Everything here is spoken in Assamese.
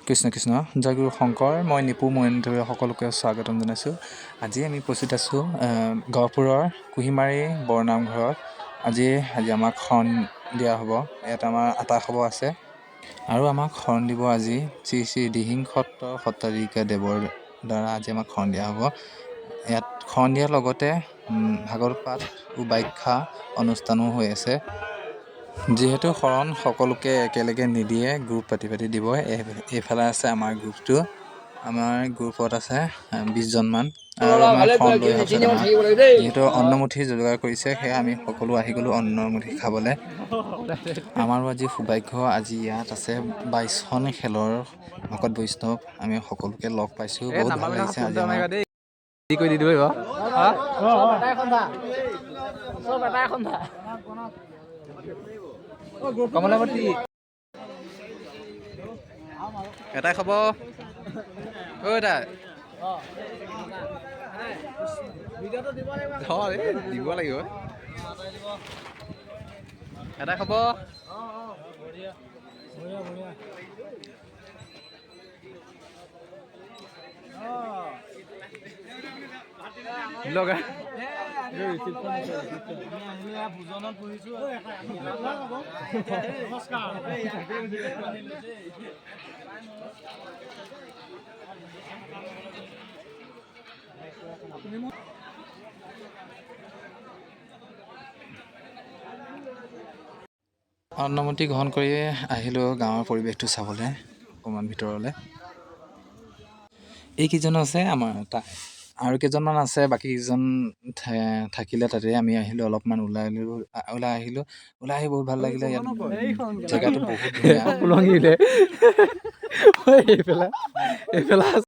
কৃষ্ণ কৃষ্ণ জয় গুৰু শংকৰ। মই নিপু মহেন্দ্ৰই সকলোকে স্বাগতম জনাইছোঁ। আজি আমি উপস্থিত আছোঁ গহপুৰৰ কুহিমাৰী বৰনামঘৰত। আজি আমাক শৰণ দিয়া হ'ব। ইয়াত আমাৰ আটা খাব আছে আৰু আমাক শৰণ দিব আজি শ্ৰী শ্ৰী দিহিং সত্ৰ সত্ৰাধিকাৰদেৱৰ দ্বাৰা আজি আমাক শৰণ দিয়া হ'ব। ইয়াত শৰণ দিয়াৰ লগতে ভাগৱত পাঠ উপাখ্যা অনুষ্ঠানো হৈ আছে। যিহেতু শৰণ সকলোকে একেলগে নিদিয়ে, গ্ৰুপ পাতি দিব। এইফালে আছে আমাৰ গ্ৰুপটো। আমাৰ গ্ৰুপত আছে 20জনমান আৰু আমাৰ শৰণ লৈ অহাৰ পিছত আমাৰ যিহেতু অন্নমুঠি যোগাৰ কৰিছে, সেয়া আমি সকলো আহি গ'লোঁ অন্নমুঠি খাবলৈ। আমাৰো আজি সৌভাগ্য, আজি ইয়াত আছে 22খন খেলৰ ভকত বৈষ্ণৱ। আমি সকলোকে লগ পাইছোঁ, বহুত ভাল লাগিছে। আজি আমাৰ এটাই খাব এটাই দিব লাগিব। এটাই খাব লগা অন্নমুঠি গ্ৰহণ কৰি আহিলোঁ গাঁৱৰ পৰিৱেশটো চাবলৈ অকণমান ভিতৰলৈ। এইকেইজন আছে আমাৰ আৰু কেইজনমান আছে, বাকী কেইজন থাকিলে তাতে আমি আহিলোঁ অলপমান ওলাই আহিলোঁ। ওলাই আহি বহুত ভাল লাগিলে। ইয়াত জেগাটো বহুত ধুনীয়া।